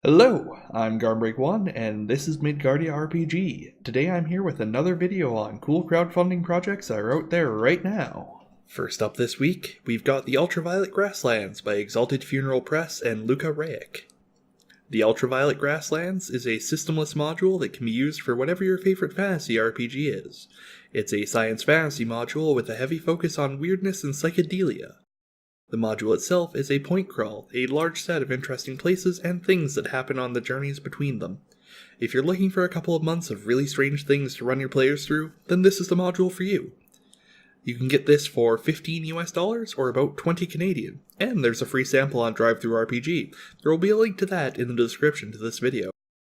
Hello, I'm Garmbreak1, and this is Midgardia RPG. Today I'm here with another video on cool crowdfunding projects that are out there right now. First up this week, we've got The Ultraviolet Grasslands by Exalted Funeral Press and Luca Raic. The Ultraviolet Grasslands is a systemless module that can be used for whatever your favorite fantasy RPG is. It's a science fantasy module with a heavy focus on weirdness and psychedelia. The module itself is a point crawl, a large set of interesting places and things that happen on the journeys between them. If you're looking for a couple of months of really strange things to run your players through, then this is the module for you. You can get this for $15 US or about 20 Canadian, and there's a free sample on DriveThruRPG. There will be a link to that in the description to this video.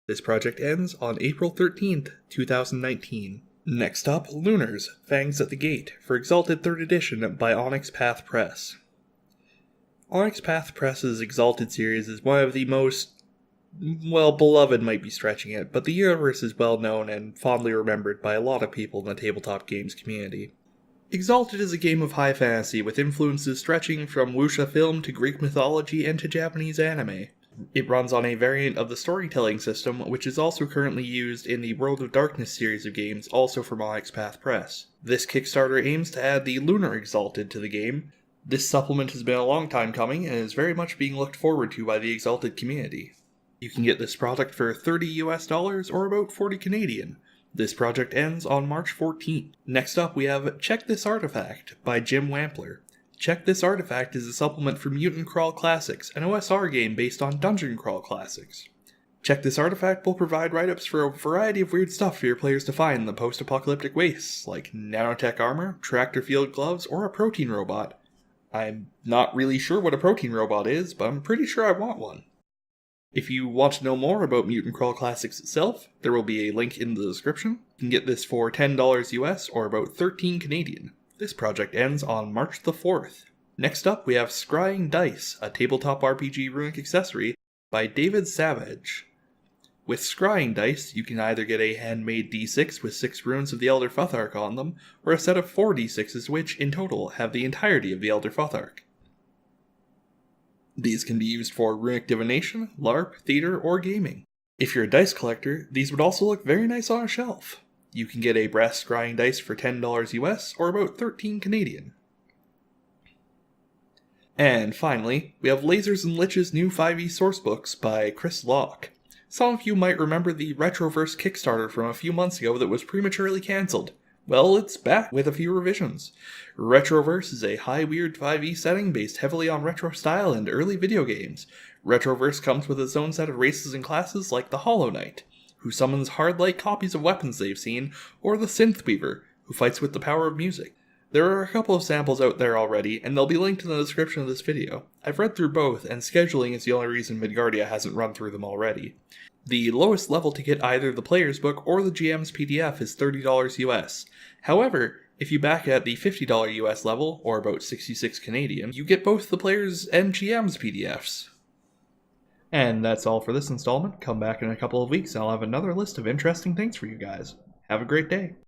This project ends on April 13th, 2019. Next up, Lunars, Fangs at the Gate, for Exalted 3rd Edition by Onyx Path Press. Onyx Path Press's Exalted series is one of the most, beloved might be stretching it, but the universe is well known and fondly remembered by a lot of people in the tabletop games community. Exalted is a game of high fantasy with influences stretching from wuxia film to Greek mythology and to Japanese anime. It runs on a variant of the storytelling system, which is also currently used in the World of Darkness series of games, also from Onyx Path Press. This Kickstarter aims to add the Lunar Exalted to the game. This supplement has been a long time coming and is very much being looked forward to by the Exalted community. You can get this product for $30 US or about 40 Canadian. This project ends on March 14th. Next up we have Check This Artifact by Jim Wampler. Check This Artifact is a supplement for Mutant Crawl Classics, an OSR game based on Dungeon Crawl Classics. Check This Artifact will provide write-ups for a variety of weird stuff for your players to find in the post-apocalyptic wastes, like nanotech armor, tractor field gloves, or a protein robot. I'm not really sure what a protein robot is, but I'm pretty sure I want one. If you want to know more about Mutant Crawl Classics itself, there will be a link in the description. You can get this for $10 US or about 13 Canadian. This project ends on March the 4th. Next up we have Scrying Dice, a tabletop RPG runic accessory by David Savage. With Scrying Dice, you can either get a handmade D6 with 6 runes of the Elder Futhark on them, or a set of 4 D6s which, in total, have the entirety of the Elder Futhark. These can be used for runic divination, LARP, theater, or gaming. If you're a dice collector, these would also look very nice on a shelf. You can get a brass scrying dice for $10 US or about 13 Canadian. And finally, we have Lasers and Lich's new 5e sourcebooks by Chris Locke. Some of you might remember the Retroverse Kickstarter from a few months ago that was prematurely cancelled. Well, it's back with a few revisions. Retroverse is a high weird 5e setting based heavily on retro style and early video games. Retroverse comes with its own set of races and classes like the Hollow Knight, who summons hard-light copies of weapons they've seen, or the Synth Weaver, who fights with the power of music. There are a couple of samples out there already, and they'll be linked in the description of this video. I've read through both, and scheduling is the only reason Midgardia hasn't run through them already. The lowest level to get either the player's book or the GM's PDF is $30 US. However, if you back at the $50 US level, or about 66 Canadian, you get both the player's and GM's PDFs. And that's all for this installment. Come back in a couple of weeks and I'll have another list of interesting things for you guys. Have a great day.